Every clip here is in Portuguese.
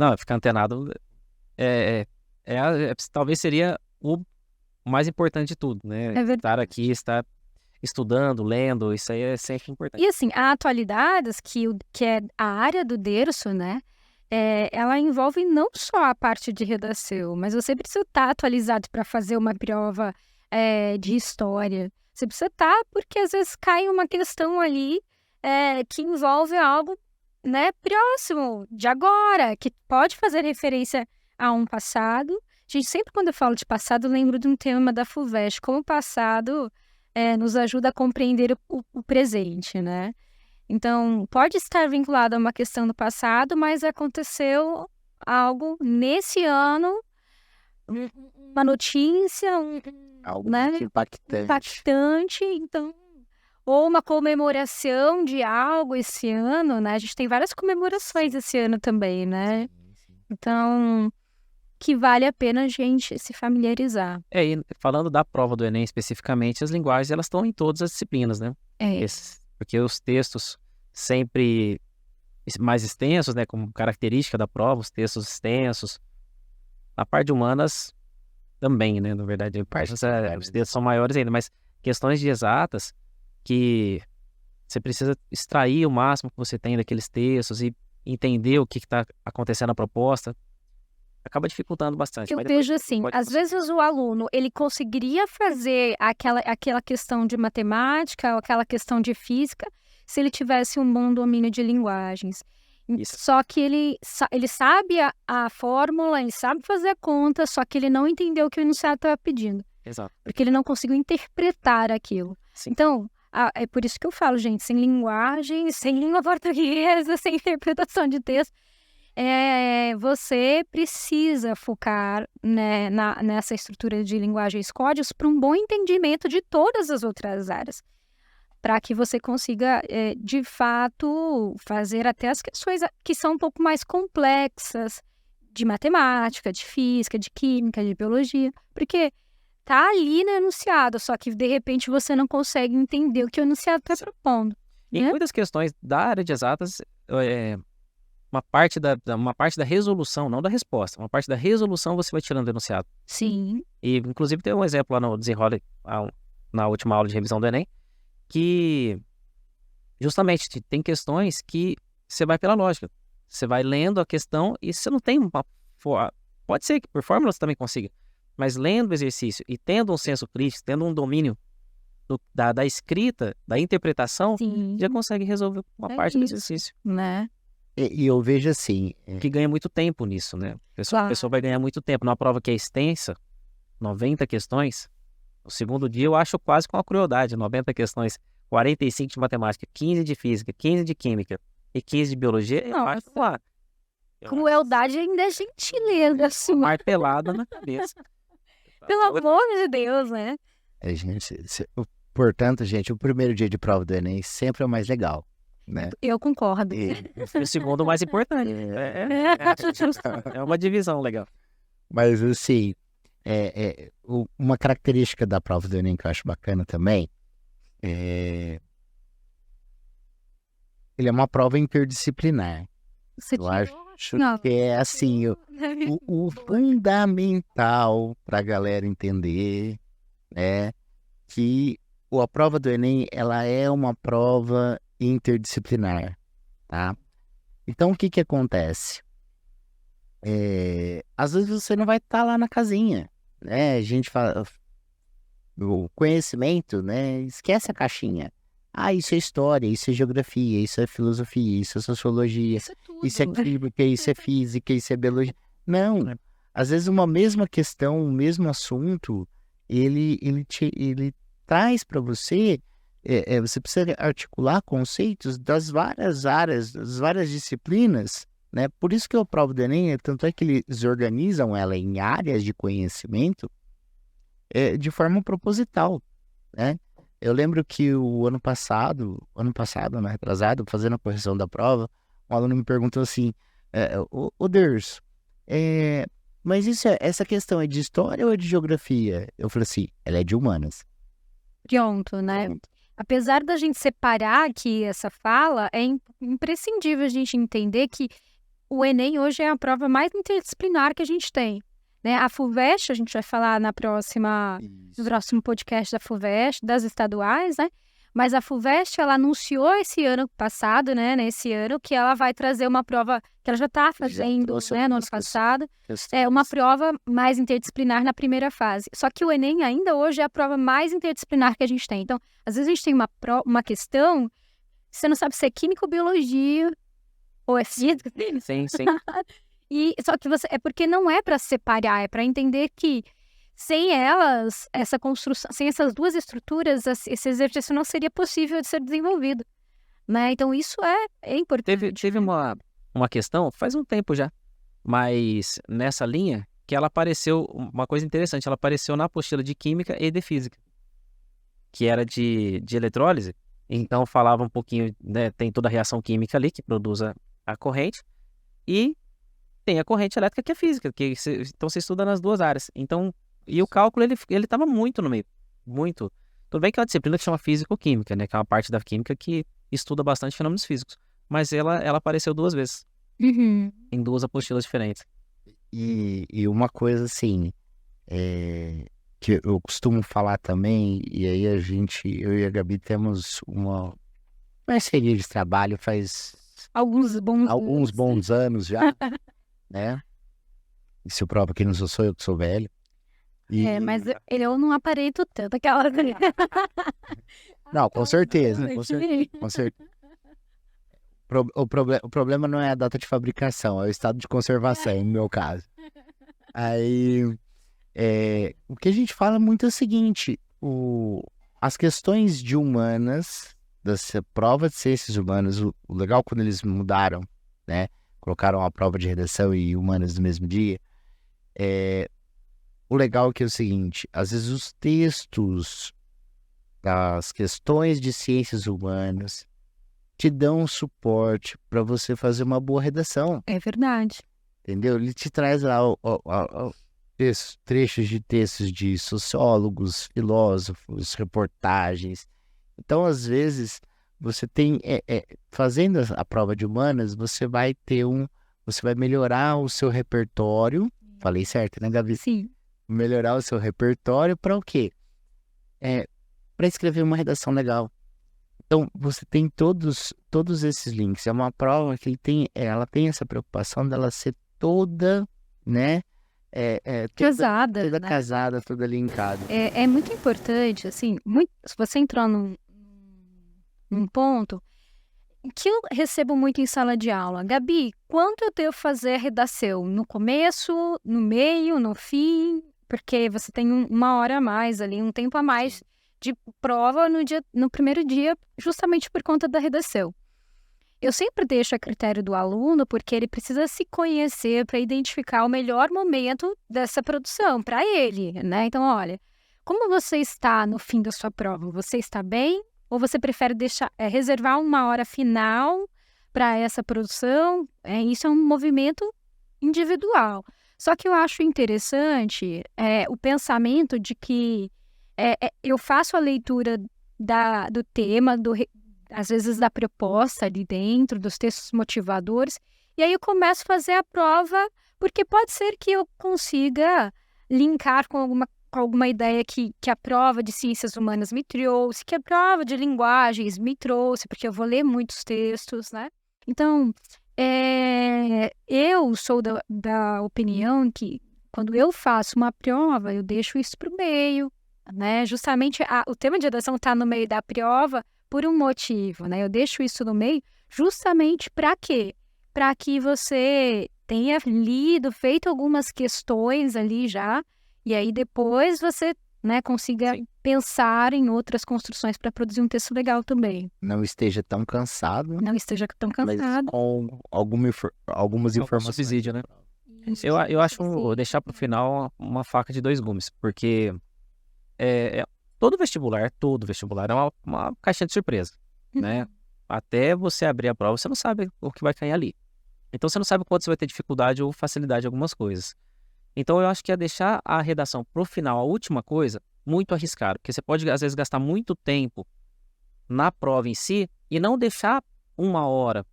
Não, ficar antenado talvez seria o mais importante de tudo, né? É verdade. Estar aqui, estar estudando, lendo, isso aí é sempre importante. E assim, a atualidades, que é a área do Derso, né? Ela envolve não só a parte de redação, mas você precisa estar atualizado para fazer uma prova de história. Você precisa estar, porque às vezes cai uma questão ali que envolve algo, né, próximo de agora, que pode fazer referência a um passado. Gente, sempre quando eu falo de passado, eu lembro de um tema da FUVEST, como o passado nos ajuda a compreender o presente, né? Então, pode estar vinculado a uma questão do passado, mas aconteceu algo nesse ano, uma notícia, Algo né, muito impactante, então, ou uma comemoração de algo esse ano, né? A gente tem várias comemorações esse ano também, né? Sim. Então, que vale a pena a gente se familiarizar. E falando da prova do Enem especificamente, as linguagens elas estão em todas as disciplinas, né? Porque os textos sempre mais extensos, né, como característica da prova, os textos extensos. Na parte de humanas também, né, na verdade, os textos são maiores ainda, mas questões de exatas que você precisa extrair o máximo que você tem daqueles textos e entender o que está acontecendo na proposta, acaba dificultando bastante. Eu vejo assim, às vezes o aluno, ele conseguiria fazer aquela questão de matemática ou aquela questão de física se ele tivesse um bom domínio de linguagens. Só que ele sabe a fórmula, ele sabe fazer a conta, só que ele não entendeu o que o enunciado estava pedindo. Exato. Porque ele não conseguiu interpretar aquilo. Sim. Então, é por isso que eu falo, gente, sem linguagem, sem língua portuguesa, sem interpretação de texto, você precisa focar, né, nessa estrutura de linguagens códigos para um bom entendimento de todas as outras áreas, para que você consiga, de fato, fazer até as questões que são um pouco mais complexas, de matemática, de física, de química, de biologia, porque tá ali no enunciado, só que de repente você não consegue entender o que o enunciado está propondo. Em muitas questões da área de exatas, uma parte da resolução, não da resposta, uma parte da resolução você vai tirando do enunciado. Sim. E, inclusive, tem um exemplo lá no Desenrola, na última aula de revisão do Enem, que justamente tem questões que você vai pela lógica. Você vai lendo a questão e você não tem uma... Pode ser que por fórmula você também consiga, mas lendo o exercício e tendo um senso crítico, tendo um domínio da escrita, da interpretação, Sim, já consegue resolver uma parte do exercício. né? E eu vejo assim... Que ganha muito tempo nisso, né? A pessoa vai ganhar muito tempo. Numa prova que é extensa, 90 questões, no segundo dia eu acho quase com uma crueldade. 90 questões, 45 de matemática, 15 de física, 15 de química e 15 de biologia, eu acho lá. Crueldade ainda é gentileza, assim. Martelada na cabeça. Pelo amor de Deus, né? Portanto, gente, o primeiro dia de prova do Enem sempre é o mais legal, né? Eu concordo. O segundo o mais importante. É uma divisão legal. Mas, assim, uma característica da prova do Enem que eu acho bacana também ele é uma prova interdisciplinar. Eu acho que é, assim, o fundamental para a galera entender, né, que a prova do Enem, ela é uma prova interdisciplinar, tá? Então, o que acontece? Às vezes você não vai estar lá na casinha, né? A gente fala, o conhecimento, né? Esquece a caixinha. Isso é história, isso é geografia, isso é filosofia, isso é sociologia, isso é química, isso é física, isso é biologia. Não, às vezes uma mesma questão, um mesmo assunto, ele traz para você, você precisa articular conceitos das várias áreas, das várias disciplinas, né? Por isso que a prova do Enem, tanto é que eles organizam ela em áreas de conhecimento de forma proposital, né? Eu lembro que o ano passado, né, retrasado, fazendo a correção da prova, um aluno me perguntou assim, ô Derso, mas essa questão é de história ou é de geografia? Eu falei assim, ela é de humanas. Pronto, né? Apesar da gente separar aqui essa fala, é imprescindível a gente entender que o Enem hoje é a prova mais interdisciplinar que a gente tem, né? A FUVEST, a gente vai falar no próximo podcast da FUVEST, das estaduais, né? Mas a FUVEST, ela anunciou esse ano passado, né? Nesse ano, que ela vai trazer uma prova que ela já está fazendo, né? No ano passado. É uma prova mais interdisciplinar na primeira fase. Só que o Enem ainda hoje é a prova mais interdisciplinar que a gente tem. Então, às vezes a gente tem uma questão, você não sabe se é química ou biologia, ou é física. Sim. Só que é porque não é para separar, é para entender que sem elas, essa construção, sem essas duas estruturas, esse exercício não seria possível de ser desenvolvido, né? Então isso é importante. Teve uma questão, faz um tempo já, mas nessa linha, que ela apareceu, uma coisa interessante, ela apareceu na apostila de Química e de Física, que era de eletrólise, então falava um pouquinho, né, tem toda a reação química ali, que produz a corrente, e tem a corrente elétrica que é física, então você estuda nas duas áreas. Então, e o cálculo, ele estava muito no meio, muito. Tudo bem que é uma disciplina que chama Físico-Química, né, que é uma parte da química que estuda bastante fenômenos físicos, mas ela apareceu 2 vezes, em 2 apostilas diferentes. E uma coisa assim, que eu costumo falar também, e aí eu e a Gabi temos uma parceria de trabalho faz alguns bons anos já, né? Isso prova que não sou eu que sou velho. Mas eu não aparento tanto aquela... Não, com certeza. O problema não é a data de fabricação, é o estado de conservação, no meu caso. Aí, o que a gente fala muito é o seguinte, as questões de humanas, dessa prova de ciências humanas, o legal quando eles mudaram, né, colocaram a prova de redação e humanas no mesmo dia, o legal é que é o seguinte, às vezes os textos das questões de ciências humanas te dão um suporte para você fazer uma boa redação. É verdade. Entendeu? Ele te traz lá trechos de textos de sociólogos, filósofos, reportagens. Então, às vezes, você tem, fazendo a prova de humanas, você vai melhorar o seu repertório. Falei certo, né, Gabi? Sim. Melhorar o seu repertório para o quê? Para escrever uma redação legal. Então, você tem todos esses links. É uma prova que ela tem essa preocupação dela ser toda, né? Casada. Toda né? casada, toda linkada. É muito importante, assim, se você entrar num ponto que eu recebo muito em sala de aula. Gabi, quanto eu devo fazer a redação? No começo, no meio, no fim? Porque você tem uma hora a mais ali, um tempo a mais de prova no primeiro dia, justamente por conta da redação. Eu sempre deixo a critério do aluno, porque ele precisa se conhecer para identificar o melhor momento dessa produção para ele, né? Então, olha, como você está no fim da sua prova? Você está bem? Ou você prefere reservar uma hora final para essa produção? Isso é um movimento individual. Só que eu acho interessante o pensamento de que eu faço a leitura do tema, às vezes da proposta ali dentro, dos textos motivadores, e aí eu começo a fazer a prova, porque pode ser que eu consiga linkar com alguma ideia que a prova de ciências humanas me trouxe, que a prova de linguagens me trouxe, porque eu vou ler muitos textos, né? Então, eu sou da opinião que quando eu faço uma prova, eu deixo isso para o meio, né? Justamente o tema de redação está no meio da prova por um motivo, né? Eu deixo isso no meio justamente para quê? Para que você tenha lido, feito algumas questões ali já, e aí depois você, né, consiga pensar em outras construções para produzir um texto legal também. Não esteja tão cansado. Mas com algumas informações. Subsídio, né? Eu acho deixar para o final uma faca de 2 gumes, porque todo vestibular é uma caixinha de surpresa, né? Até você abrir a prova, você não sabe o que vai cair ali. Então, você não sabe quanto você vai ter dificuldade ou facilidade em algumas coisas. Então, eu acho que é deixar a redação pro final, a última coisa, muito arriscado. Porque você pode, às vezes, gastar muito tempo na prova em si e não deixar 1 hora.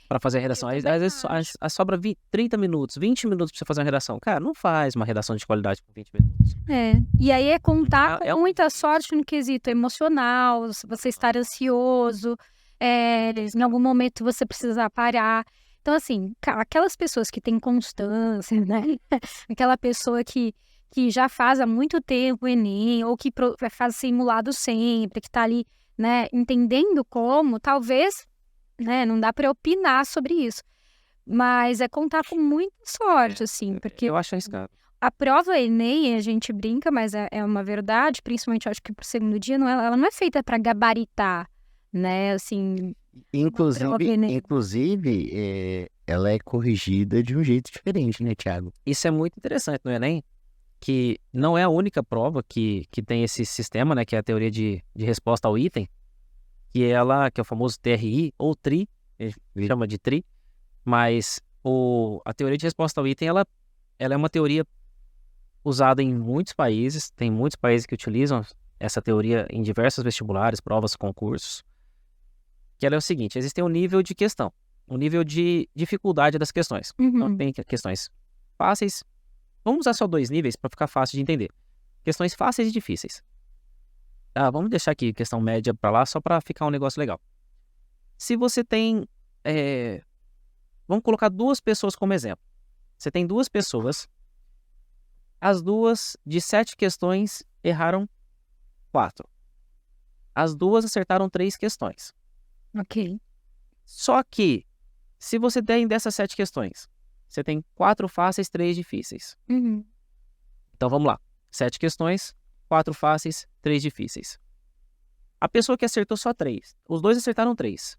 para fazer a redação. Às vezes sobra 30 minutos, 20 minutos para você fazer uma redação. Cara, não faz uma redação de qualidade por 20 minutos. E aí é contar com muita sorte no quesito emocional, você estar ansioso, em algum momento você precisar parar. Então, assim, aquelas pessoas que têm constância, né? Aquela pessoa que já faz há muito tempo o Enem, ou que faz simulado sempre, que está ali, né, entendendo como, talvez, né, não dá para opinar sobre isso. Mas é contar com muita sorte, assim, porque eu acho arriscado. a prova Enem, a gente brinca, mas é uma verdade, principalmente, eu acho que pro segundo dia, ela não é feita para gabaritar, né, assim... Inclusive, ela é corrigida de um jeito diferente, né, Thiago? Isso é muito interessante no Enem, que não é a única prova que tem esse sistema, né, que é a teoria de resposta ao item, que é o famoso TRI, ou TRI, a gente chama de TRI, mas a teoria de resposta ao item, ela é uma teoria usada em muitos países, tem muitos países que utilizam essa teoria em diversos vestibulares, provas, concursos, que ela é o seguinte: existe um nível de questão, um nível de dificuldade das questões. Então tem questões fáceis, vamos usar só 2 níveis para ficar fácil de entender. Questões fáceis e difíceis. Vamos deixar aqui questão média para lá, só para ficar um negócio legal. Se você tem... vamos colocar 2 pessoas como exemplo. Você tem 2 pessoas, as 2 de 7 questões erraram 4. As 2 acertaram 3 questões. Ok. Só que, se você tem dessas 7 questões, você tem 4 fáceis, 3 difíceis. Então vamos lá. 7 questões, 4 fáceis, 3 difíceis. A pessoa que acertou só 3. Os 2 acertaram 3.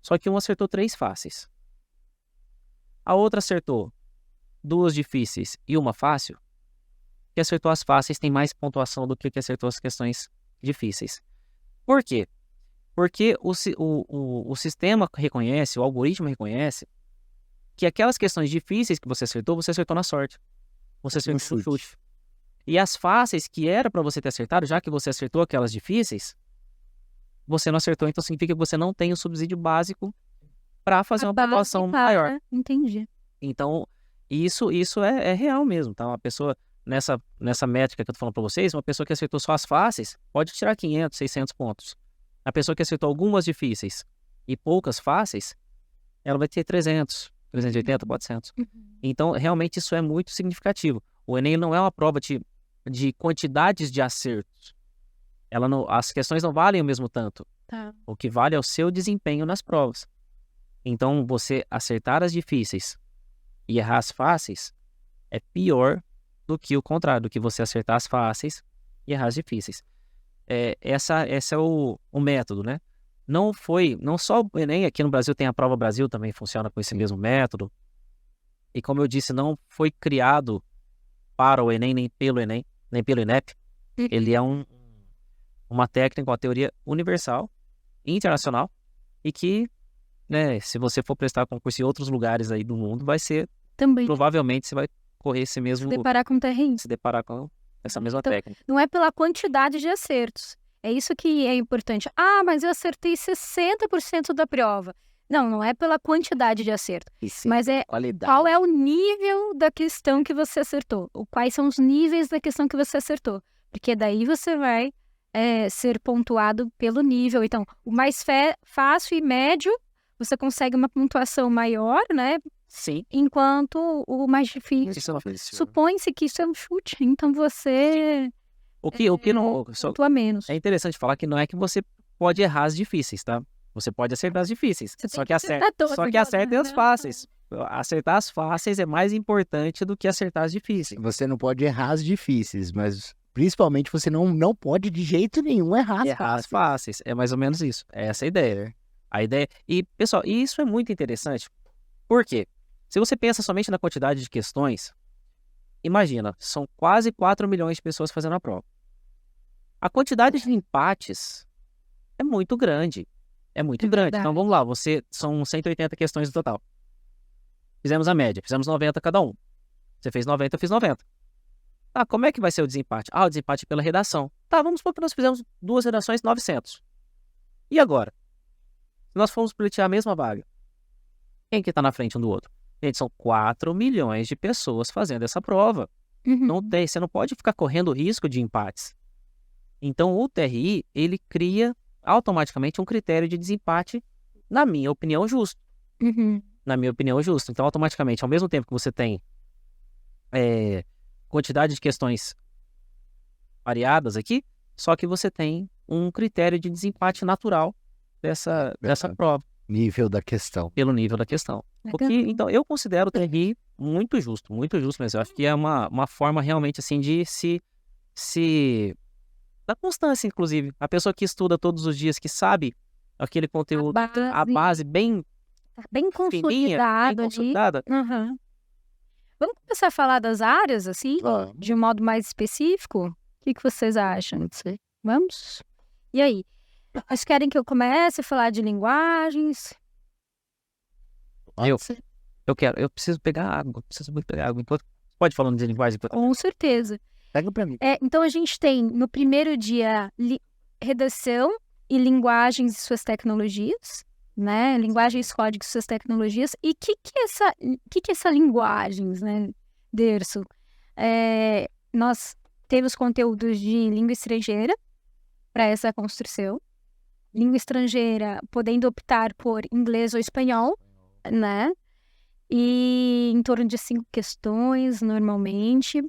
Só que um acertou 3 fáceis. A outra acertou 2 difíceis e uma fácil. Que acertou as fáceis tem mais pontuação do que acertou as questões difíceis. Por quê? Porque o sistema reconhece, o algoritmo reconhece que aquelas questões difíceis que você acertou na sorte. Você acertou no chute. E as fáceis que era para você ter acertado, já que você acertou aquelas difíceis, você não acertou, então significa que você não tem o subsídio básico para fazer uma pontuação maior. Entendi. Então, isso é real mesmo, tá? Uma pessoa, nessa métrica que eu tô falando para vocês, uma pessoa que acertou só as fáceis, pode tirar 500, 600 pontos. A pessoa que acertou algumas difíceis e poucas fáceis, ela vai ter 300, 380, 400. Então, realmente, isso é muito significativo. O Enem não é uma prova de quantidades de acertos. As questões não valem o mesmo tanto. Tá. O que vale é o seu desempenho nas provas. Então, você acertar as difíceis e errar as fáceis é pior do que o contrário, do que você acertar as fáceis e errar as difíceis. Esse é o método, né? Não só o Enem, aqui no Brasil tem a Prova Brasil, também funciona com esse mesmo método. E como eu disse, não foi criado para o Enem, nem pelo Enem, nem pelo INEP. Ele é uma técnica, uma teoria universal, internacional, e que, né, se você for prestar concurso em outros lugares aí do mundo, vai ser, também, provavelmente você vai correr esse mesmo... se deparar com terreno. Se deparar com essa mesma técnica. Não é pela quantidade de acertos. É isso que é importante. Mas eu acertei 60% da prova. Não é pela quantidade de acerto. Mas é qualidade. Qual é o nível da questão que você acertou. Quais são os níveis da questão que você acertou. Porque daí você vai ser pontuado pelo nível. Então, o mais fácil e médio, você consegue uma pontuação maior, né? Sim. Enquanto o mais difícil. Supõe-se que isso é um chute. Então, você... O que não... pontua menos. É interessante falar que não é que você pode errar as difíceis, tá? Você pode acertar as difíceis. Só que acertem as fáceis. Acertar as fáceis é mais importante do que acertar as difíceis. Você não pode errar as difíceis, mas principalmente você não pode de jeito nenhum errar as fáceis. É mais ou menos isso. É essa a ideia. E, pessoal, isso é muito interessante. Por quê? Se você pensa somente na quantidade de questões, imagina, são quase 4 milhões de pessoas fazendo a prova. A quantidade de empates é muito grande. Então, vamos lá, são 180 questões no total. Fizemos a média, fizemos 90 cada um. Você fez 90, eu fiz 90. Como é que vai ser o desempate? O desempate é pela redação. Vamos supor que nós fizemos 2 redações, 900. E agora? Se nós formos pleitear a mesma vaga, Quem que está na frente um do outro? Gente, são 4 milhões de pessoas fazendo essa prova. Não tem, você não pode ficar correndo risco de empates. Então, o TRI, ele cria automaticamente um critério de desempate, na minha opinião, justo. Na minha opinião, justo. Então, automaticamente, ao mesmo tempo que você tem quantidade de questões variadas aqui, só que você tem um critério de desempate natural dessa prova. Nível da questão. Pelo nível da questão. Porque, então, eu considero o TRI muito justo mesmo. Eu acho que é uma forma realmente, assim, de se da constância, inclusive. A pessoa que estuda todos os dias, que sabe aquele conteúdo, a base bem consolidada. Bem consolidada. Vamos começar a falar das áreas, assim, de um modo mais específico? O que vocês acham? Vamos? E aí? Vocês querem que eu comece a falar de linguagens? Eu quero. Eu preciso pegar água. Preciso muito pegar água. Pode falando de linguagem? Com certeza. Pega pra mim. Então, a gente tem, no primeiro dia, redação e linguagens e suas tecnologias, né? Linguagens, códigos e suas tecnologias. E o que é essa linguagens, né, Derso? Nós temos conteúdos de língua estrangeira para essa construção. Língua estrangeira, podendo optar por inglês ou espanhol, né? E em torno de 5 questões, normalmente.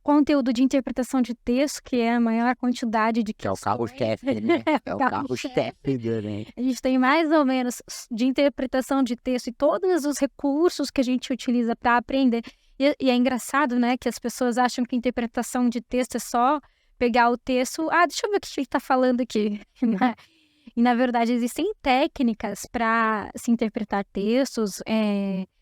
Conteúdo de interpretação de texto, que é a maior quantidade de questões. Que é o carro-chefe, né? É o carro-chefe, né? A gente tem mais ou menos de interpretação de texto e todos os recursos que a gente utiliza para aprender. E é engraçado, né, que as pessoas acham que interpretação de texto é só pegar o texto, deixa eu ver o que ele está falando aqui, né? E, na verdade, existem técnicas para se interpretar textos,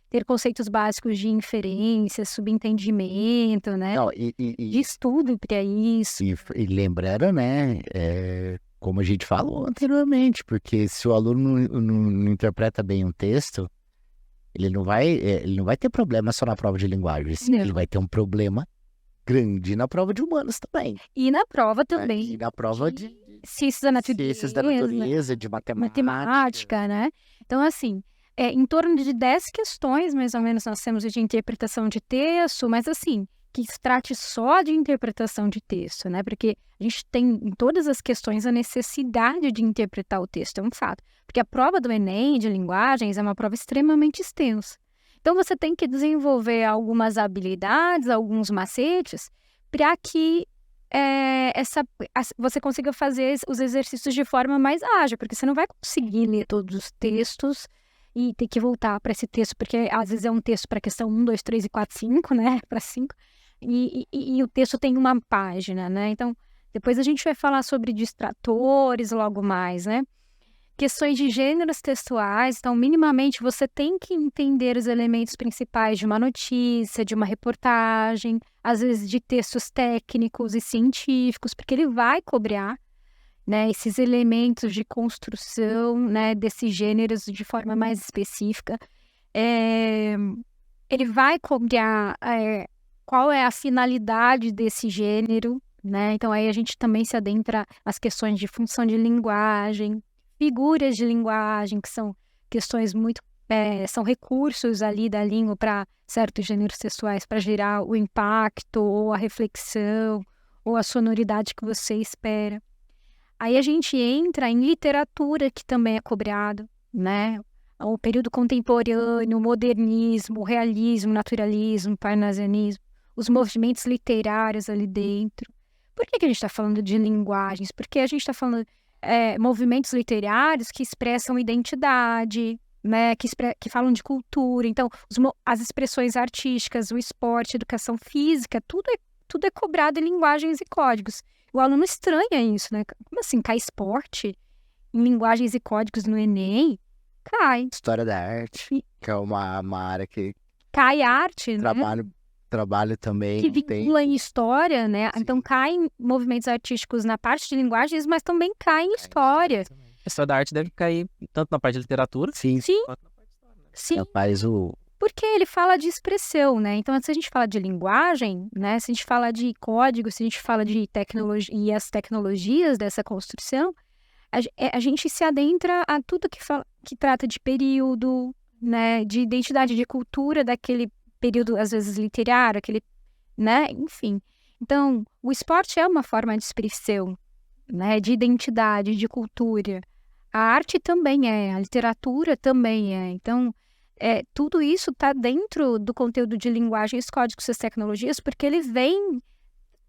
ter conceitos básicos de inferência, subentendimento, né? Não, de estudo para isso. E lembrando, né, como a gente falou anteriormente, porque se o aluno não interpreta bem um texto, ele não vai ter problema só na prova de linguagens. Não. Ele vai ter um problema grande na prova de humanos também. E na prova também. E na prova de ciências da natureza, de matemática, né? Então, assim, em torno de 10 questões, mais ou menos, nós temos de interpretação de texto, mas, assim, que se trate só de interpretação de texto, né? Porque a gente tem em todas as questões a necessidade de interpretar o texto, é um fato. Porque a prova do Enem de linguagens é uma prova extremamente extensa. Então, você tem que desenvolver algumas habilidades, alguns macetes, para que você consiga fazer os exercícios de forma mais ágil, porque você não vai conseguir ler todos os textos e ter que voltar para esse texto, porque às vezes é um texto para questão 1, 2, 3 e 4, 5, né? Para 5. E o texto tem uma página, né? Então, depois a gente vai falar sobre distratores logo mais, né? Questões de gêneros textuais, então, minimamente, você tem que entender os elementos principais de uma notícia, de uma reportagem, às vezes de textos técnicos e científicos, porque ele vai cobrar, né, esses elementos de construção, né, desses gêneros de forma mais específica. Ele vai cobrar qual é a finalidade desse gênero, né? Então, aí a gente também se adentra nas questões de função de linguagem, figuras de linguagem, que são questões muito... são recursos ali da língua para certos gêneros textuais, para gerar o impacto, ou a reflexão, ou a sonoridade que você espera. Aí a gente entra em literatura, que também é cobrado, né? O período contemporâneo, o modernismo, o realismo, o naturalismo, o parnasianismo, os movimentos literários ali dentro. Por que a gente está falando de linguagens? Porque a gente está falando... movimentos literários que expressam identidade, né, que falam de cultura. Então, as expressões artísticas, o esporte, a educação física, tudo é cobrado em linguagens e códigos. O aluno estranha isso, né? Como assim, cai esporte em linguagens e códigos no Enem? Cai. História da arte, que é uma área que... Cai arte, Trabalho também. Que vincula em história, né? Sim. Então, cai em movimentos artísticos na parte de linguagens, mas também cai em história. A história da arte deve cair tanto na parte de literatura, sim, quanto na parte de história, né? Sim. Rapaz, Porque ele fala de expressão, né? Então, se a gente fala de linguagem, né? Se a gente fala de código, se a gente fala de tecnologia e as tecnologias dessa construção, a gente se adentra a tudo que trata de período, né, de identidade, de cultura daquele período, às vezes literário, aquele, né, enfim. Então, o esporte é uma forma de expressão, né, de identidade, de cultura. A arte também a literatura também é. Então, tudo isso está dentro do conteúdo de linguagens, códigos e tecnologias, porque ele vem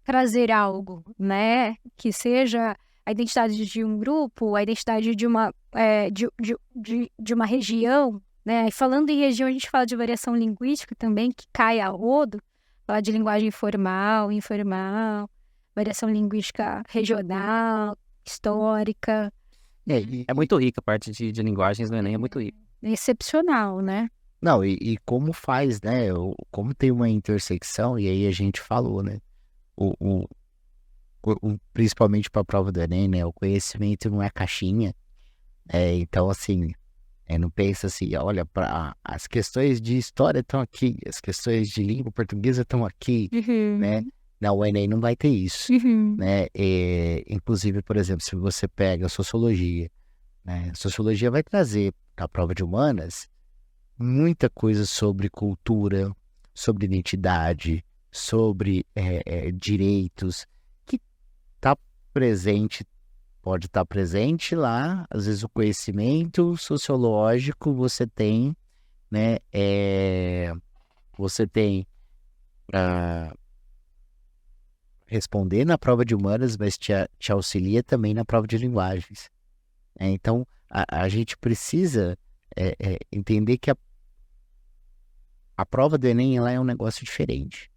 trazer algo, né, que seja a identidade de um grupo, a identidade de uma, de uma região, né? E falando em região, a gente fala de variação linguística também, que cai a rodo, falar de linguagem formal, informal, variação linguística regional, histórica. É muito rica a parte de linguagens do Enem, é muito rica. É excepcional, né? Não, e como faz, né? Como tem uma intersecção, e aí a gente falou, né? Principalmente para a prova do Enem, né? O conhecimento não é caixinha. Então, assim, não pensa assim, olha, as questões de história estão aqui, as questões de língua portuguesa estão aqui, né? Não, o Enem não vai ter isso, né? Inclusive, por exemplo, se você pega a sociologia, né? A sociologia vai trazer para a prova de humanas muita coisa sobre cultura, sobre identidade, sobre direitos, que está presente, pode estar presente lá. Às vezes o conhecimento sociológico você tem, né? Você tem para responder na prova de humanas, mas te auxilia também na prova de linguagens. Então, a gente precisa entender que a prova do Enem ela é um negócio diferente.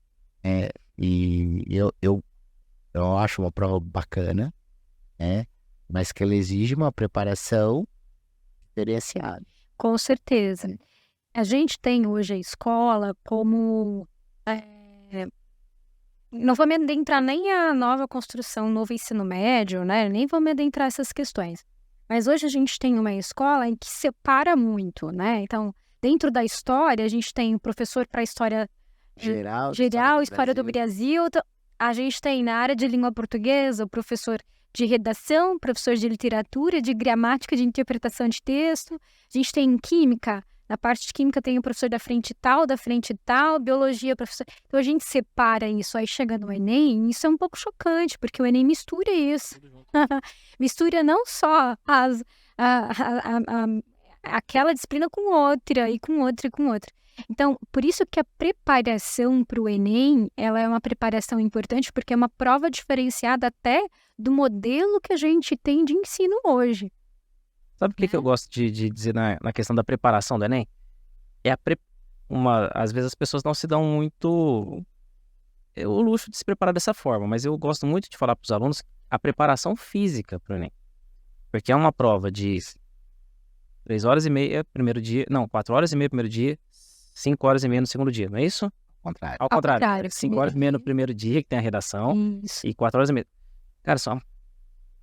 E eu acho uma prova bacana, mas que ela exige uma preparação diferenciada. Com certeza. A gente tem hoje a escola como... não vou me adentrar nem a nova construção, novo ensino médio, né? Nem vou me adentrar essas questões. Mas hoje a gente tem uma escola em que separa muito, né? Então, dentro da história, a gente tem o professor para história geral, história do Brasil. A gente tem na área de língua portuguesa o professor de redação, professor de literatura, de gramática, de interpretação de texto. A gente tem em química, na parte de química tem o professor da frente tal, biologia, professor... Então a gente separa isso, aí chega no Enem, isso é um pouco chocante, porque o Enem mistura isso. Mistura não só aquela disciplina com outra, e com outra, e com outra. Então, por isso que a preparação para o Enem, ela é uma preparação importante, porque é uma prova diferenciada até do modelo que a gente tem de ensino hoje. Sabe o que eu gosto de dizer na questão da preparação do Enem? Às vezes as pessoas não se dão muito o luxo de se preparar dessa forma, mas eu gosto muito de falar para os alunos a preparação física para o Enem. Porque é uma prova de 3 horas e meia primeiro dia, 4 horas e meia primeiro dia, 5 horas e meia no segundo dia, não é isso? Ao contrário. 5 horas e meia no primeiro dia, que tem a redação, e 4 horas e meia. Cara,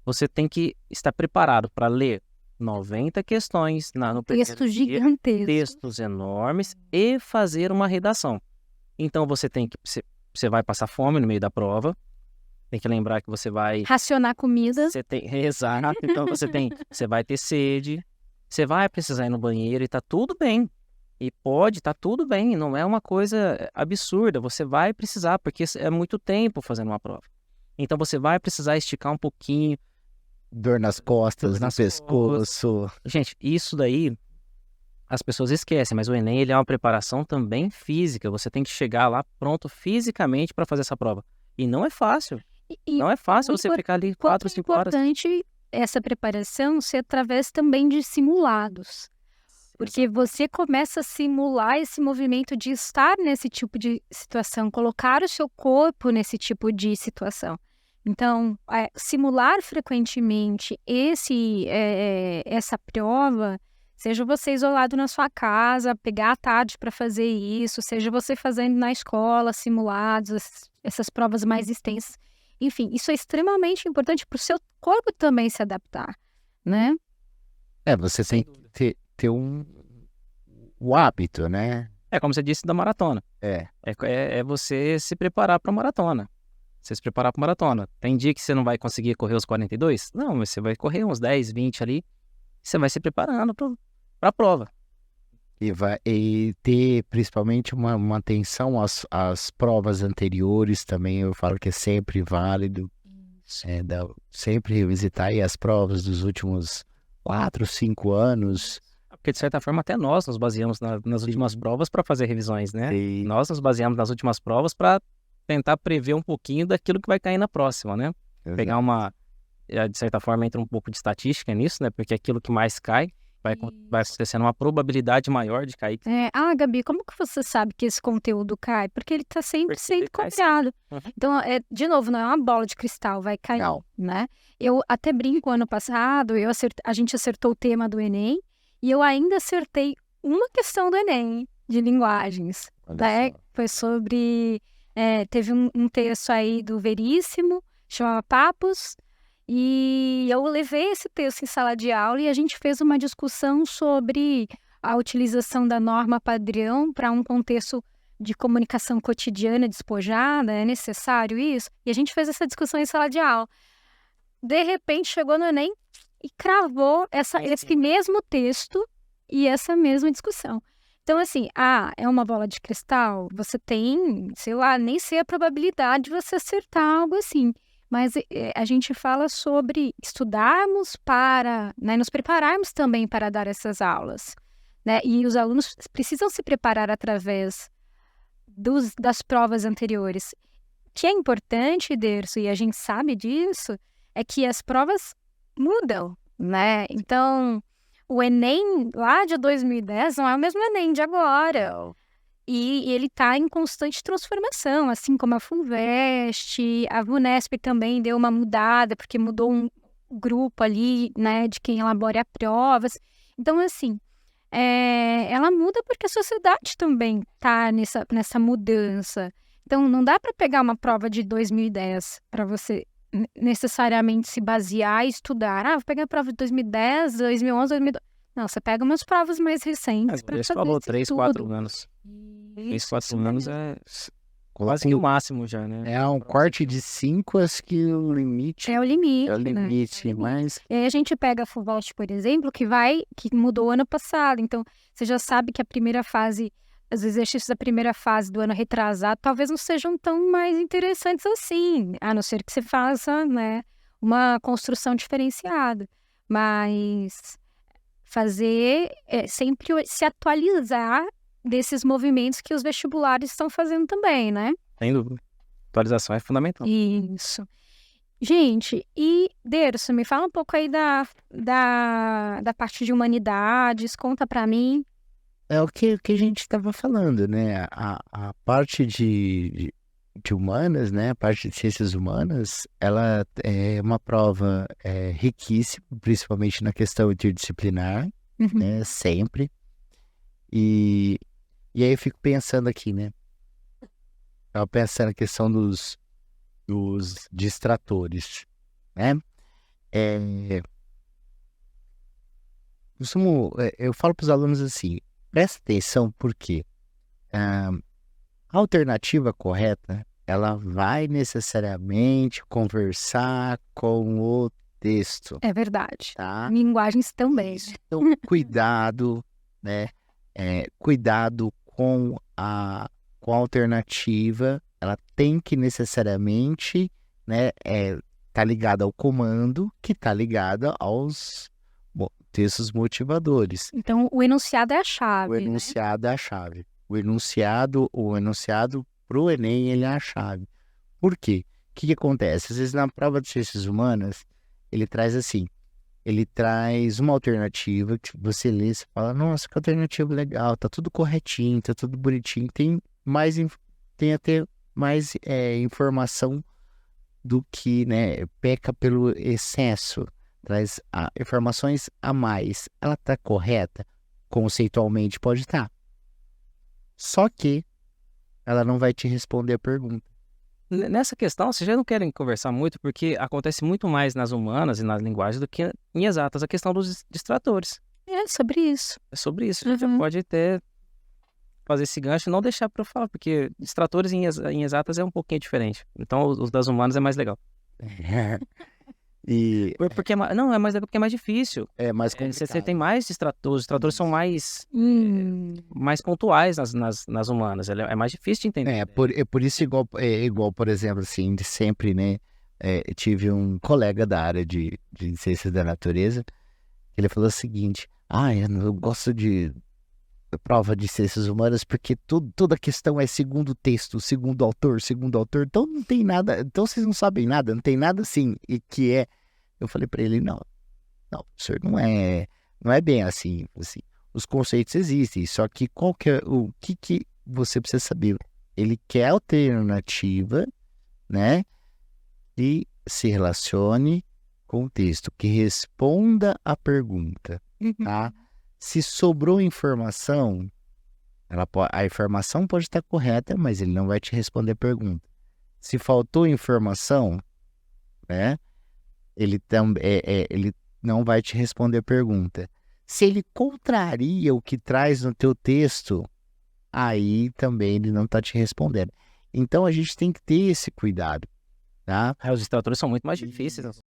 você tem que estar preparado para ler 90 questões no texto gigantesco, textos enormes, e fazer uma redação. Então você vai passar fome no meio da prova, tem que lembrar que você vai racionar comidas. Exato. Então você vai ter sede, você vai precisar ir no banheiro e tá tudo bem. E tá tudo bem, não é uma coisa absurda, você vai precisar, porque é muito tempo fazendo uma prova. Então você vai precisar esticar um pouquinho. Dor nas costas, no pescoço. Gente, isso daí as pessoas esquecem, mas o Enem ele é uma preparação também física. Você tem que chegar lá pronto fisicamente para fazer essa prova. E não é fácil. Não é fácil você ficar ali 4, 5 horas. É importante essa preparação ser através também de simulados. Porque você começa a simular esse movimento de estar nesse tipo de situação, colocar o seu corpo nesse tipo de situação. Então, simular frequentemente essa prova, seja você isolado na sua casa, pegar a tarde para fazer isso, seja você fazendo na escola, simulados, essas provas mais extensas. Enfim, isso é extremamente importante para o seu corpo também se adaptar, né? Você tem que ter o hábito, né? É como você disse da maratona. É você se preparar para a maratona. Você se preparar para a maratona. Tem dia que você não vai conseguir correr os 42? Não, mas você vai correr uns 10, 20 ali. E você vai se preparando para a prova. E ter principalmente uma atenção às provas anteriores também, eu falo que é sempre válido. Sempre revisitar aí as provas dos últimos 4, 5 anos. Porque, de certa forma, até nós nos baseamos nas últimas provas para fazer revisões, né? Sim. Nós nos baseamos nas últimas provas para tentar prever um pouquinho daquilo que vai cair na próxima, né? Exato. Pegar de certa forma, entra um pouco de estatística nisso, né? Porque aquilo que mais cai vai acontecendo uma probabilidade maior de cair. Gabi, como que você sabe que esse conteúdo cai? Porque ele está sempre sendo copiado. Então, de novo, não é uma bola de cristal, vai cair, né? Eu até brinco, ano passado, a gente acertou o tema do Enem e eu ainda acertei uma questão do Enem de linguagens, né? Foi sobre... teve um texto aí do Veríssimo, chamava Papos, e eu levei esse texto em sala de aula e a gente fez uma discussão sobre a utilização da norma padrão para um contexto de comunicação cotidiana despojada, é necessário isso? E a gente fez essa discussão em sala de aula. De repente, chegou no Enem e cravou esse mesmo texto e essa mesma discussão. Então, assim, é uma bola de cristal? Você tem, sei lá, nem sei a probabilidade de você acertar algo assim. Mas a gente fala sobre estudarmos né, nos prepararmos também para dar essas aulas, né? E os alunos precisam se preparar através das provas anteriores. O que é importante, Derso, e a gente sabe disso, é que as provas mudam, né? Então, o Enem lá de 2010 não é o mesmo Enem de agora. E ele está em constante transformação, assim como a FUVEST, a VUNESP também deu uma mudada, porque mudou um grupo ali, né, de quem elabora provas. Então, assim, ela muda porque a sociedade também está nessa mudança. Então, não dá para pegar uma prova de 2010 para você necessariamente se basear e estudar. Vou pegar a prova de 2010, 2011, 2012. Não, você pega umas provas mais recentes para fazer falou, esse 3, estudo. 4 anos. 3, 4 anos é quase que o máximo já, né? É um corte de 5, acho que o limite. É o limite, É o limite, né? mas... E aí a gente pega a FUVEST, por exemplo, que mudou ano passado. Então, você já sabe que a primeira fase, os exercícios da primeira fase do ano retrasado, talvez não sejam tão mais interessantes assim, a não ser que você faça, né, uma construção diferenciada. Mas sempre se atualizar desses movimentos que os vestibulares estão fazendo também, né? Sem dúvida. Atualização é fundamental. Isso. Gente, e Derso, me fala um pouco aí da parte de humanidades, conta pra mim. É o que a gente estava falando, né? A parte de humanas, né? A parte de ciências humanas, ela é uma prova riquíssima, principalmente na questão interdisciplinar, né? Sempre. E aí eu fico pensando aqui, né? Eu pensando na questão dos distratores, né? Eu falo para os alunos assim, presta atenção porque a alternativa correta, ela vai necessariamente conversar com o texto. É verdade. Tá? Linguagens também. Então, cuidado, né? Cuidado com a alternativa, ela tem que necessariamente, né, tá ligada ao comando, que tá ligada aos textos motivadores. Então, o enunciado é a chave. O enunciado é a chave. O enunciado pro Enem, ele é a chave. Por quê? O que acontece? Às vezes na prova de ciências humanas, ele traz assim, ele traz uma alternativa que você lê e fala, nossa, que alternativa legal, tá tudo corretinho, tá tudo bonitinho, tem até mais informação do que, né, peca pelo excesso, traz informações a mais. Ela tá correta? Conceitualmente pode estar. Só que ela não vai te responder a pergunta. Nessa questão, vocês já não querem conversar muito, porque acontece muito mais nas humanas e nas linguagens do que em exatas, a questão dos distratores. É sobre isso. É sobre isso. A gente pode até fazer esse gancho e não deixar para eu falar, porque distratores em exatas é um pouquinho diferente. Então, os das humanas é mais legal. Porque não, mas é porque é mais difícil. É mais complicado. Você tem mais distratores, os distratores são mais pontuais nas humanas. É mais difícil de entender. Por isso, igual, por exemplo, assim, de sempre, né? Eu tive um colega da área de ciências da natureza, ele falou o seguinte: eu gosto de prova de ciências humanas porque toda questão é segundo texto, segundo autor, então não tem nada, então vocês não sabem nada, não tem nada assim, e que é. Eu falei para ele: não, professor, não é bem assim, os conceitos existem, só que o que você precisa saber? Ele quer alternativa, né, que se relacione com o texto, que responda a pergunta, tá? Se sobrou informação, a informação pode estar correta, mas ele não vai te responder a pergunta. Se faltou informação, né, ele não vai te responder a pergunta. Se ele contraria o que traz no teu texto, aí também ele não está te respondendo. Então a gente tem que ter esse cuidado, tá? Os distratores são muito mais difíceis.